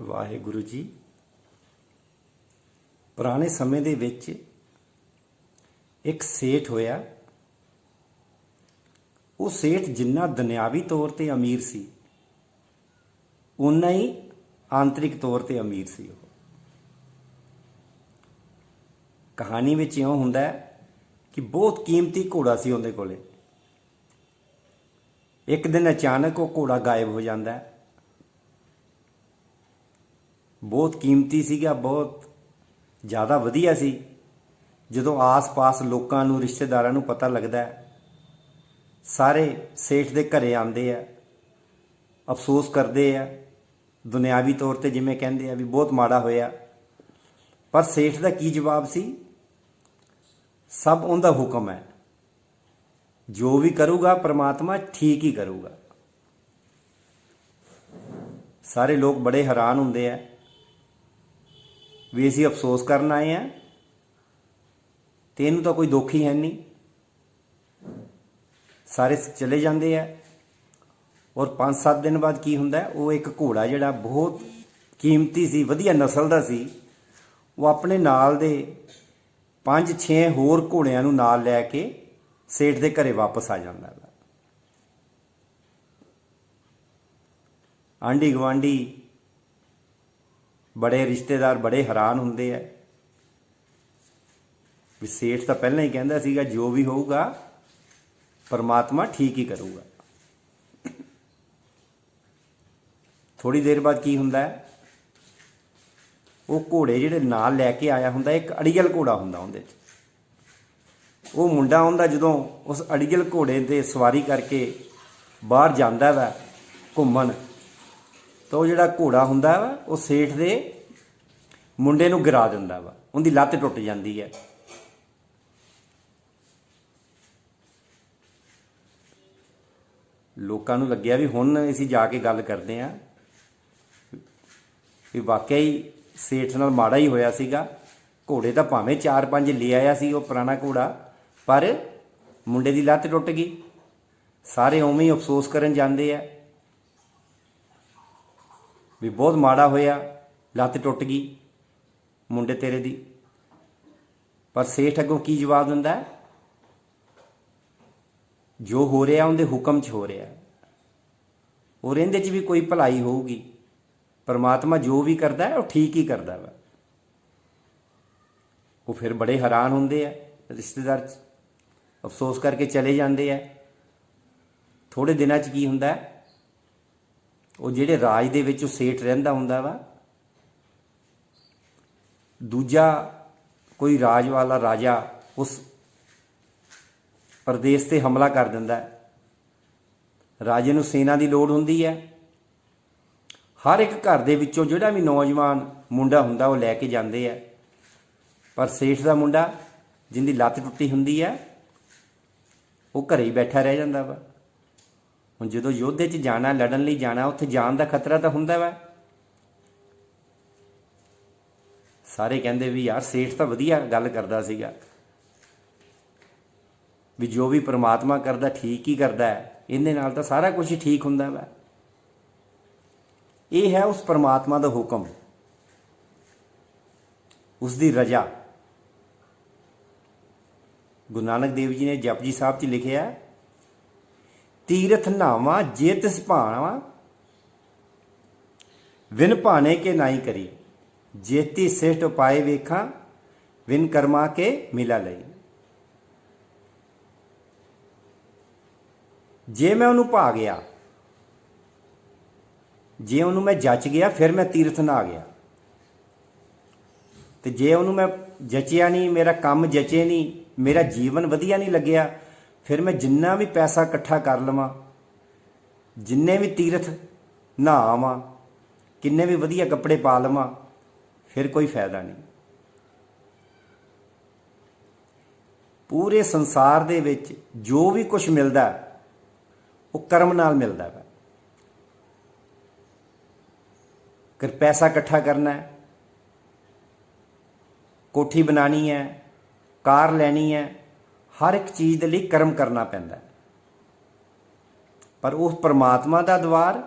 ਵਾਹਿਗੁਰੂ ਜੀ। ਪੁਰਾਣੇ ਸਮੇਂ ਦੇ ਵਿੱਚ ਇੱਕ ਸੇਠ ਹੋਇਆ। ਉਹ ਸੇਠ ਜਿੰਨਾ ਦੁਨਿਆਵੀ ਤੌਰ ਤੇ ਅਮੀਰ ਸੀ, ਉਨਾ ਹੀ ਆਂਤਰਿਕ ਤੌਰ ਤੇ ਅਮੀਰ ਸੀ। ਉਹ ਕਹਾਣੀ ਵਿੱਚ ਇਉਂ ਹੁੰਦਾ ਹੈ ਕਿ ਬਹੁਤ ਕੀਮਤੀ ਘੋੜਾ ਸੀ ਉਹਦੇ ਕੋਲੇ। ਇੱਕ ਦਿਨ ਅਚਾਨਕ ਉਹ ਘੋੜਾ ਗਾਇਬ ਹੋ ਜਾਂਦਾ ਹੈ। ਬਹੁਤ ਕੀਮਤੀ ਸੀਗਾ, ਬਹੁਤ ਜ਼ਿਆਦਾ ਵਧੀਆ ਸੀ। ਜਦੋਂ ਆਸ-ਪਾਸ ਲੋਕਾਂ ਨੂੰ, ਰਿਸ਼ਤੇਦਾਰਾਂ ਨੂੰ ਪਤਾ ਲੱਗਦਾ ਹੈ, ਸਾਰੇ ਸੇਠ ਦੇ ਘਰੇ ਆਉਂਦੇ ਆ, ਅਫਸੋਸ ਕਰਦੇ ਆ, ਦੁਨਿਆਵੀ ਤੌਰ ਤੇ ਜਿਵੇਂ ਕਹਿੰਦੇ ਆ ਵੀ ਬਹੁਤ ਮਾੜਾ ਹੋਇਆ। ਪਰ ਸੇਠ ਦਾ ਕੀ ਜਵਾਬ ਸੀ? ਸਭ ਉਹਦਾ ਹੁਕਮ ਹੈ, ਜੋ ਵੀ ਕਰੂਗਾ ਪ੍ਰਮਾਤਮਾ ਠੀਕ ਹੀ ਕਰੂਗਾ। ਸਾਰੇ ਲੋਕ ਬੜੇ ਹੈਰਾਨ ਹੁੰਦੇ ਆ ਵੀ ਅਸੀਂ ਅਫਸੋਸ ਕਰਨ ਆਏ ਆ ਤੇ ਇਹਨੂੰ ਤਾਂ ਕੋਈ ਦੁੱਖ ਹੀ ਹੈ ਨਹੀਂ। ਸਾਰੇ ਚਲੇ ਜਾਂਦੇ ਆ। ਔਰ 5-7 ਦਿਨ ਬਾਅਦ ਕੀ ਹੁੰਦਾ, ਉਹ ਇੱਕ ਘੋੜਾ ਜਿਹੜਾ ਬਹੁਤ ਕੀਮਤੀ ਸੀ, ਵਧੀਆ ਨਸਲ ਦਾ ਸੀ, ਉਹ ਆਪਣੇ ਨਾਲ ਦੇ 5-6 ਹੋਰ ਘੋੜਿਆਂ ਨੂੰ ਨਾਲ ਲੈ ਕੇ ਸੇਠ ਦੇ ਘਰੇ ਵਾਪਸ ਆ ਜਾਂਦਾ। ਆਂਢੀ ਗੁਆਂਢੀ, ਬੜੇ ਰਿਸ਼ਤੇਦਾਰ ਬੜੇ ਹੈਰਾਨ ਹੁੰਦੇ ਆ ਵੀ ਸੇਠ ਤਾਂ ਪਹਿਲਾਂ ਹੀ ਕਹਿੰਦਾ ਸੀਗਾ ਜੋ ਵੀ ਹੋਊਗਾ ਪਰਮਾਤਮਾ ਠੀਕ ਹੀ ਕਰੂਗਾ। ਥੋੜੀ ਦੇਰ ਬਾਅਦ ਕੀ ਹੁੰਦਾ, ਉਹ ਘੋੜੇ ਜਿਹੜੇ ਨਾਲ ਲੈ ਕੇ ਆਇਆ ਹੁੰਦਾ, ਇੱਕ ਅੜੀਅਲ ਘੋੜਾ ਹੁੰਦਾ ਉਹਦੇ 'ਚ। ਉਹ ਮੁੰਡਾ ਹੁੰਦਾ ਜਦੋਂ ਉਸ ਅੜੀਅਲ ਘੋੜੇ 'ਤੇ ਸਵਾਰੀ ਕਰਕੇ ਬਾਹਰ ਜਾਂਦਾ ਵਾ ਘੁੰਮਣ, ਤਾਂ ਉਹ ਜਿਹੜਾ ਘੋੜਾ ਹੁੰਦਾ ਵਾ ਉਹ ਸੇਠ ਦੇ ਮੁੰਡੇ ਨੂੰ ਗਿਰਾ ਦਿੰਦਾ ਵਾ, ਉਹਦੀ ਲੱਤ ਟੁੱਟ ਜਾਂਦੀ ਹੈ। ਲੋਕਾਂ ਨੂੰ ਲੱਗਿਆ ਵੀ ਹੁਣ ਅਸੀਂ ਜਾ ਕੇ ਗੱਲ ਕਰਦੇ ਹਾਂ ਵੀ ਵਾਕਿਆ ਹੀ ਸੇਠ ਨਾਲ ਮਾੜਾ ਹੀ ਹੋਇਆ ਸੀਗਾ। ਘੋੜੇ ਤਾਂ ਭਾਵੇਂ 4-5 ਲੈ ਆਇਆ ਸੀ ਉਹ ਪੁਰਾਣਾ ਘੋੜਾ, ਪਰ ਮੁੰਡੇ ਦੀ ਲੱਤ ਟੁੱਟ ਗਈ। ਸਾਰੇ ਉਵੇਂ ਹੀ ਅਫਸੋਸ ਕਰਨ ਜਾਂਦੇ ਆ ਵੀ ਬਹੁਤ ਮਾੜਾ ਹੋਇਆ, ਲੱਤ ਟੁੱਟ ਗਈ ਮੁੰਡੇ ਤੇਰੇ ਦੀ। ਪਰ ਸੇਠ ਅੱਗੋਂ ਕੀ ਜਵਾਬ ਦਿੰਦਾ, ਜੋ ਹੋ ਰਿਹਾ ਉਹਦੇ ਹੁਕਮ 'ਚ ਹੋ ਰਿਹਾ, ਔਰ ਇਹਦੇ 'ਚ ਵੀ ਕੋਈ ਭਲਾਈ ਹੋਊਗੀ। ਪਰਮਾਤਮਾ ਜੋ ਵੀ ਕਰਦਾ ਹੈ ਉਹ ਠੀਕ ਹੀ ਕਰਦਾ ਵਾ। ਉਹ ਫਿਰ ਬੜੇ ਹੈਰਾਨ ਹੁੰਦੇ ਆ, ਰਿਸ਼ਤੇਦਾਰ ਅਫਸੋਸ ਕਰਕੇ ਚਲੇ ਜਾਂਦੇ ਆ। ਥੋੜੇ ਦਿਨਾਂ 'ਚ ਕੀ ਹੁੰਦਾ, ਉਹ ਜਿਹੜੇ ਰਾਜ ਦੇ ਵਿੱਚ ਉਹ ਸੇਠ ਰਹਿੰਦਾ ਹੁੰਦਾ ਵਾ, ਦੂਜਾ ਕੋਈ ਰਾਜ ਵਾਲਾ ਰਾਜਾ ਉਸ ਪ੍ਰਦੇਸ਼ ਤੇ ਹਮਲਾ ਕਰ ਦਿੰਦਾ। ਰਾਜੇ ਨੂੰ ਸੈਨਾ ਦੀ ਲੋੜ ਹੁੰਦੀ ਹੈ। ਹਰ ਇੱਕ ਘਰ ਦੇ ਵਿੱਚੋਂ ਜਿਹੜਾ ਵੀ ਨੌਜਵਾਨ ਮੁੰਡਾ ਹੁੰਦਾ ਉਹ ਲੈ ਕੇ ਜਾਂਦੇ ਆ, ਪਰ ਸੇਠ ਦਾ ਮੁੰਡਾ ਜਿਹਦੀ ਲੱਤ ਟੁੱਟੀ ਹੁੰਦੀ ਹੈ ਉਹ ਘਰੇ ਹੀ ਬੈਠਾ ਰਹਿ ਜਾਂਦਾ ਵਾ। ਹੁਣ ਜਦੋਂ ਯੋਧੇ 'ਚ ਜਾਣਾ, ਲੜਨ ਲਈ ਜਾਣਾ, ਉੱਥੇ ਜਾਣ ਦਾ ਖਤਰਾ ਤਾਂ ਹੁੰਦਾ ਵਾ। ਸਾਰੇ ਕਹਿੰਦੇ ਵੀ ਯਾਰ ਸੇਠ ਤਾਂ ਵਧੀਆ ਗੱਲ ਕਰਦਾ ਸੀਗਾ ਵੀ ਜੋ ਵੀ ਪਰਮਾਤਮਾ ਕਰਦਾ ਠੀਕ ਹੀ ਕਰਦਾ ਹੈ, ਇਹਦੇ ਨਾਲ ਤਾਂ ਸਾਰਾ ਕੁਝ ਹੀ ਠੀਕ ਹੁੰਦਾ ਵਾ। ਇਹ ਹੈ ਉਸ ਪਰਮਾਤਮਾ ਦਾ ਹੁਕਮ, ਉਸ ਦੀ ਰਜ਼ਾ। ਗੁਰੂ ਨਾਨਕ ਦੇਵ ਜੀ ਨੇ ਜਪਜੀ ਸਾਹਿਬ 'ਚ ਲਿਖਿਆ, ਤੀਰਥ ਨਾਵਾਂ ਜੇ ਤਿਸ ਭਾਵਾਂ, ਵਿਨ ਭਾਣੇ ਕੇ ਨਾਈ ਕਰੀ, ਜੇਤੀ ਸ੍ਰੇਸ਼ਟ ਉਪਾਏ ਵੇਖਾਂ, ਵਿਨ ਕਰਮਾ ਕੇ ਮਿਲਾ ਲਈ। ਜੇ ਮੈਂ ਉਹਨੂੰ ਭਾ ਗਿਆ, ਜੇ ਉਹਨੂੰ ਮੈਂ ਜੱਚ ਗਿਆ, ਫਿਰ ਮੈਂ ਤੀਰਥ ਨਾ ਗਿਆ। ਤੇ ਜੇ ਉਹਨੂੰ ਮੈਂ ਜਚਿਆ ਨਹੀਂ, ਮੇਰਾ ਕੰਮ ਜਚੇ ਨਹੀਂ, ਮੇਰਾ ਜੀਵਨ ਵਧੀਆ ਨਹੀਂ ਲੱਗਿਆ, ਫਿਰ ਮੈਂ ਜਿੰਨਾ ਵੀ ਪੈਸਾ ਇਕੱਠਾ ਕਰ ਲਵਾਂ, ਜਿੰਨੇ ਵੀ ਤੀਰਥ ਨਹਾ ਆਵਾਂ, ਕਿੰਨੇ ਵੀ ਵਧੀਆ ਕੱਪੜੇ ਪਾ ਲਵਾਂ, ਫਿਰ ਕੋਈ ਫਾਇਦਾ ਨਹੀਂ। ਪੂਰੇ ਸੰਸਾਰ ਦੇ ਵਿੱਚ ਜੋ ਵੀ ਕੁਝ ਮਿਲਦਾ ਉਹ ਕਰਮ ਨਾਲ ਮਿਲਦਾ ਵਾ। ਕਰ ਪੈਸਾ ਇਕੱਠਾ ਕਰਨਾ ਹੈ, ਕੋਠੀ ਬਣਾਉਣੀ ਹੈ, ਕਾਰ ਲੈਣੀ ਹੈ, ਹਰ ਇੱਕ ਚੀਜ਼ ਦੇ ਲਈ ਕਰਮ ਕਰਨਾ ਪੈਂਦਾ। ਪਰ ਉਸ ਪਰਮਾਤਮਾ ਦਾ ਦਵਾਰ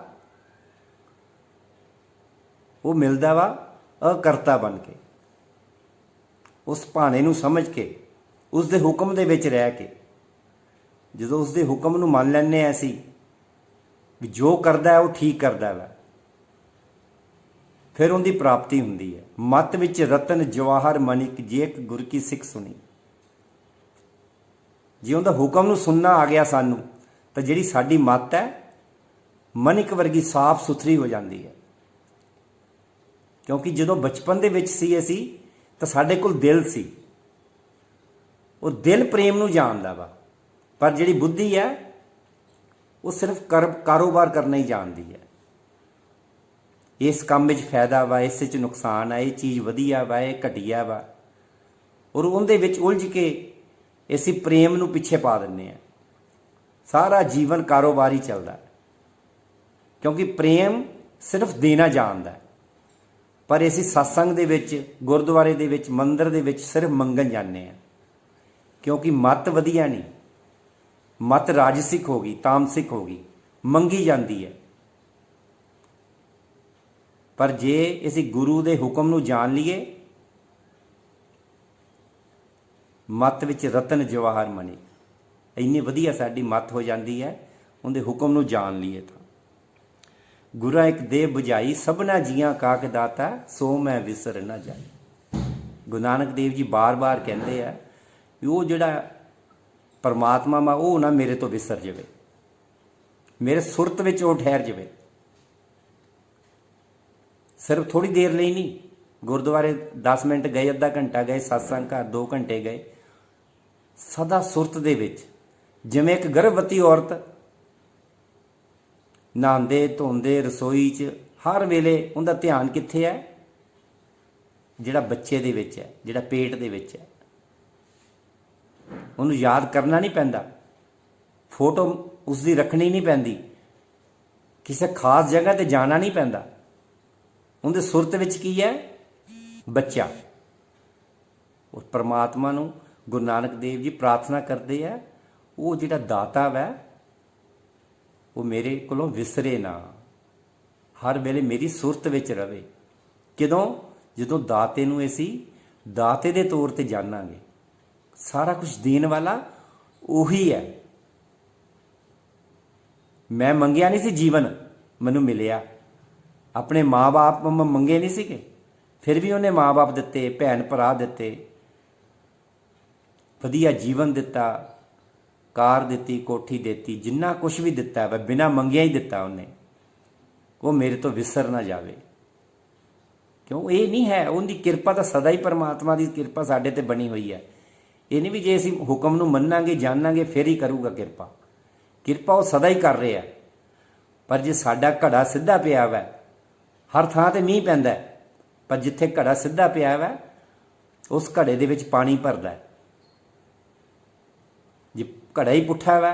ਉਹ ਮਿਲਦਾ ਵਾ ਅਕਰਤਾ ਬਣ ਕੇ, ਉਸ ਭਾਣੇ ਨੂੰ ਸਮਝ ਕੇ, ਉਸ ਦੇ ਹੁਕਮ ਦੇ ਵਿੱਚ ਰਹਿ ਕੇ। ਜਦੋਂ ਉਸ ਦੇ ਹੁਕਮ ਨੂੰ ਮੰਨ ਲੈਂਦੇ ਹਾਂ ਅਸੀਂ ਵੀ ਜੋ ਕਰਦਾ ਹੈ ਉਹ ਠੀਕ ਕਰਦਾ ਵਾ, ਫਿਰ ਉਹਦੀ ਪ੍ਰਾਪਤੀ ਹੁੰਦੀ ਹੈ। ਮੱਤ ਵਿੱਚ ਰਤਨ ਜਵਾਹਰ ਮਣਿਕ, ਜੇ ਇੱਕ ਗੁਰ ਕੀ ਸਿੱਖ ਸੁਣੀ। ਜੇ ਉਹਦਾ ਹੁਕਮ ਨੂੰ ਸੁਣਨਾ ਆ ਗਿਆ ਸਾਨੂੰ, ਤਾਂ ਜਿਹੜੀ ਸਾਡੀ ਮੱਤ ਹੈ ਮਣਿਕ ਵਰਗੀ ਸਾਫ਼ ਸੁਥਰੀ ਹੋ ਜਾਂਦੀ ਹੈ। ਕਿਉਂਕਿ ਜਦੋਂ ਬਚਪਨ ਦੇ ਵਿੱਚ ਸੀ ਅਸੀਂ, ਤਾਂ ਸਾਡੇ ਕੋਲ ਦਿਲ ਸੀ, ਉਹ ਦਿਲ ਪ੍ਰੇਮ ਨੂੰ ਜਾਣਦਾ ਵਾ, ਪਰ ਜਿਹੜੀ ਬੁੱਧੀ ਹੈ ਉਹ ਸਿਰਫ ਕਾਰੋਬਾਰ ਕਰਨਾ ਹੀ ਜਾਣਦੀ ਹੈ। ਇਸ ਕੰਮ ਵਿੱਚ ਫਾਇਦਾ ਵਾ, ਇਸ ਵਿੱਚ ਨੁਕਸਾਨ ਆ, ਇਹ ਚੀਜ਼ ਵਧੀਆ ਵਾ, ਇਹ ਘਟੀਆ ਵਾ, ਔਰ ਉਹਦੇ ਵਿੱਚ ਉਲਝ ਕੇ ਅਸੀਂ ਪ੍ਰੇਮ ਨੂੰ ਪਿੱਛੇ ਪਾ ਦਿੰਦੇ ਹਾਂ। ਸਾਰਾ ਜੀਵਨ ਕਾਰੋਬਾਰ ਹੀ ਚੱਲਦਾ, ਕਿਉਂਕਿ ਪ੍ਰੇਮ ਸਿਰਫ ਦੇਣਾ ਜਾਣਦਾ, ਪਰ ਅਸੀਂ ਸਤਸੰਗ ਦੇ ਵਿੱਚ, ਗੁਰਦੁਆਰੇ ਦੇ ਵਿੱਚ, ਮੰਦਿਰ ਦੇ ਵਿੱਚ ਸਿਰਫ ਮੰਗਣ ਜਾਂਦੇ ਹਾਂ। ਕਿਉਂਕਿ ਮੱਤ ਵਧੀਆ ਨਹੀਂ, ਮੱਤ ਰਾਜਸਿਕ ਹੋ ਗਈ, ਤਾਮਸਿਕ ਹੋ ਗਈ, ਮੰਗੀ ਜਾਂਦੀ ਹੈ। ਪਰ ਜੇ ਅਸੀਂ ਗੁਰੂ ਦੇ ਹੁਕਮ ਨੂੰ ਜਾਣ ਲਈਏ, ਮੱਤ ਵਿੱਚ ਰਤਨ ਜਵਾਹਰ ਮਣੀ, ਇੰਨੀ ਵਧੀਆ ਸਾਡੀ ਮੱਤ ਹੋ ਜਾਂਦੀ ਹੈ ਉਹਦੇ ਹੁਕਮ ਨੂੰ ਜਾਣ ਲਈਏ ਤਾਂ। ਗੁਰਾਂ ਇੱਕ ਦੇਹ ਬੁਝਾਈ, ਸਭਨਾ ਜੀਆਂ ਕਾਕ ਦਾਤਾ, ਸੋ ਮੈਂ ਵਿਸਰ ਨਾ ਜਾਈ। ਗੁਰੂ ਨਾਨਕ ਦੇਵ ਜੀ ਬਾਰ-ਬਾਰ ਕਹਿੰਦੇ ਆ ਵੀ ਉਹ ਜਿਹੜਾ ਪਰਮਾਤਮਾ ਵਾ ਉਹ ਨਾ ਮੇਰੇ ਤੋਂ ਵਿਸਰ ਜਾਵੇ, ਮੇਰੇ ਸੁਰਤ ਵਿੱਚ ਉਹ ਠਹਿਰ ਜਾਵੇ। ਸਿਰਫ ਥੋੜੀ ਦੇਰ ਲਈ ਨਹੀਂ, ਗੁਰਦੁਆਰੇ 10 ਮਿੰਟ ਗਏ, ਅੱਧਾ ਘੰਟਾ ਗਏ, ਸਤਸੰਗ ਘਰ 2 ਘੰਟੇ ਗਏ, ਸਦਾ ਸੁਰਤ ਦੇ ਵਿੱਚ। ਜਿਵੇਂ ਇੱਕ ਗਰਭਵਤੀ ਔਰਤ ਨਹਾਉਂਦੇ ਧੋਂਦੇ ਰਸੋਈ 'ਚ ਹਰ ਵੇਲੇ ਉਹਦਾ ਧਿਆਨ ਕਿੱਥੇ ਹੈ? ਜਿਹੜਾ ਬੱਚੇ ਦੇ ਵਿੱਚ ਹੈ, ਜਿਹੜਾ ਪੇਟ ਦੇ ਵਿੱਚ ਹੈ। ਉਹਨੂੰ ਯਾਦ ਕਰਨਾ ਨਹੀਂ ਪੈਂਦਾ, ਫੋਟੋ ਉਸ ਦੀ ਰੱਖਣੀ ਨਹੀਂ ਪੈਂਦੀ, ਕਿਸੇ ਖਾਸ ਜਗ੍ਹਾ ਤੇ ਜਾਣਾ ਨਹੀਂ ਪੈਂਦਾ। ਉਹਦੇ ਸੁਰਤ ਵਿੱਚ ਕੀ ਹੈ? ਬੱਚਾ। ਉਸ ਪਰਮਾਤਮਾ ਨੂੰ ਗੁਰੂ ਨਾਨਕ ਦੇਵ ਜੀ ਪ੍ਰਾਰਥਨਾ ਕਰਦੇ ਆ, ਉਹ ਜਿਹੜਾ ਦਾਤਾ ਵੈ ਉਹ ਮੇਰੇ ਕੋਲੋਂ ਵਿਸਰੇ ਨਾ, ਹਰ ਵੇਲੇ ਮੇਰੀ ਸੁਰਤ ਵਿੱਚ ਰਵੇ। ਕਿਦੋਂ? ਜਦੋਂ ਦਾਤੇ ਨੂੰ ਅਸੀਂ ਦਾਤੇ ਦੇ ਤੌਰ ਤੇ ਜਾਣਾਂਗੇ। ਸਾਰਾ ਕੁਝ ਦੇਣ ਵਾਲਾ ਉਹੀ ਹੈ। ਮੈਂ ਮੰਗਿਆ ਨਹੀਂ ਸੀ ਜੀਵਨ, ਮੈਨੂੰ ਮਿਲਿਆ। ਆਪਣੇ ਮਾਂ-ਬਾਪ ਮੰਗੇ ਨਹੀਂ ਸੀਗੇ, ਫਿਰ ਵੀ ਉਹਨੇ ਮਾਂ-ਬਾਪ ਦਿੱਤੇ, ਭੈਣ ਭਰਾ ਦਿੱਤੇ, ਵਧੀਆ ਜੀਵਨ ਦਿੱਤਾ, ਕਾਰ ਦਿੱਤੀ, ਕੋਠੀ ਦਿੱਤੀ, ਜਿੰਨਾ ਕੁਝ ਵੀ ਦਿੱਤਾ ਵਾ ਬਿਨਾਂ ਮੰਗਿਆ ਹੀ ਦਿੱਤਾ ਉਹਨੇ। ਉਹ ਮੇਰੇ ਤੋਂ ਵਿਸਰ ਨਾ ਜਾਵੇ। ਕਿਉਂ? ਇਹ ਨਹੀਂ ਹੈ, ਉਹਦੀ ਕਿਰਪਾ ਤਾਂ ਸਦਾ ਹੀ, ਪਰਮਾਤਮਾ ਦੀ ਕਿਰਪਾ ਸਾਡੇ ਤੇ ਬਣੀ ਹੋਈ ਹੈ। ਇਹ ਨਹੀਂ ਵੀ ਜੇ ਅਸੀਂ ਹੁਕਮ ਨੂੰ ਮੰਨਾਂਗੇ, ਜਾਣਾਂਗੇ, ਫਿਰ ਹੀ ਕਰੂਗਾ ਕਿਰਪਾ। ਕਿਰਪਾ ਉਹ ਸਦਾ ਹੀ ਕਰ ਰਿਹਾ। ਪਰ ਜੇ ਸਾਡਾ ਘੜਾ ਸਿੱਧਾ ਪਿਆ ਵਾ, ਹਰ ਥਾਂ ਤੇ ਮੀਂਹ ਪੈਂਦਾ, ਪਰ ਜਿੱਥੇ ਘੜਾ ਸਿੱਧਾ ਪਿਆ ਵਾ ਉਸ ਘੜੇ ਦੇ ਵਿੱਚ ਪਾਣੀ ਭਰਦਾ। ਜੇ ਘੜਾ ਹੀ ਪੁੱਠਾ ਵਾ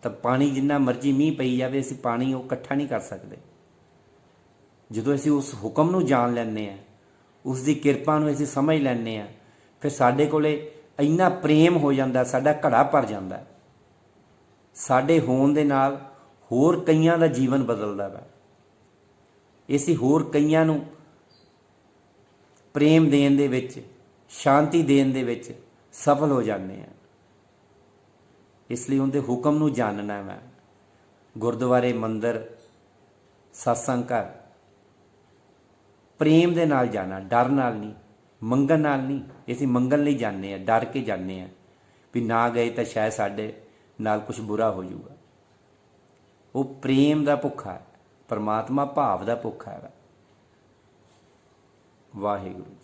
ਤਾਂ ਪਾਣੀ ਜਿੰਨਾ ਮਰਜ਼ੀ ਮੀਂਹ ਪਈ ਜਾਵੇ, ਅਸੀਂ ਪਾਣੀ ਉਹ ਇਕੱਠਾ ਨਹੀਂ ਕਰ ਸਕਦੇ। ਜਦੋਂ ਅਸੀਂ ਉਸ ਹੁਕਮ ਨੂੰ ਜਾਣ ਲੈਂਦੇ ਹਾਂ, ਉਸ ਦੀ ਕਿਰਪਾ ਨੂੰ ਅਸੀਂ ਸਮਝ ਲੈਂਦੇ ਹਾਂ, ਫਿਰ ਸਾਡੇ ਕੋਲੇ ਇੰਨਾ ਪ੍ਰੇਮ ਹੋ ਜਾਂਦਾ, ਸਾਡਾ ਘੜਾ ਭਰ ਜਾਂਦਾ। ਸਾਡੇ ਹੋਣ ਦੇ ਨਾਲ ਹੋਰ ਕਈਆਂ ਦਾ ਜੀਵਨ ਬਦਲਦਾ ਵਾ। ਅਸੀਂ ਹੋਰ ਕਈਆਂ ਨੂੰ ਪ੍ਰੇਮ ਦੇਣ ਦੇ ਵਿੱਚ, ਸ਼ਾਂਤੀ ਦੇਣ ਦੇ ਵਿੱਚ ਸਫਲ ਹੋ ਜਾਂਦੇ ਹਾਂ। ਇਸ ਲਈ ਉਹਦੇ ਹੁਕਮ ਨੂੰ ਜਾਣਨਾ ਵਾ। ਗੁਰਦੁਆਰੇ, ਮੰਦਿਰ, ਸਤਸੰਗ ਘਰ ਪ੍ਰੇਮ ਦੇ ਨਾਲ ਜਾਣਾ, ਡਰ ਨਾਲ ਨਹੀਂ, ਮੰਗਣ ਨਾਲ ਨਹੀਂ। ਅਸੀਂ ਮੰਗਣ ਲਈ ਜਾਂਦੇ ਹਾਂ, ਡਰ ਕੇ ਜਾਂਦੇ ਹਾਂ ਵੀ ਨਾ ਗਏ ਤਾਂ ਸ਼ਾਇਦ ਸਾਡੇ ਨਾਲ ਕੁਝ ਬੁਰਾ ਹੋ ਜਾਊਗਾ। ਉਹ ਪ੍ਰੇਮ ਦਾ ਭੁੱਖਾ ਹੈ, ਪਰਮਾਤਮਾ ਭਾਵ ਦਾ ਭੁੱਖਾ ਹੈ। ਵਾਹਿਗੁਰੂ।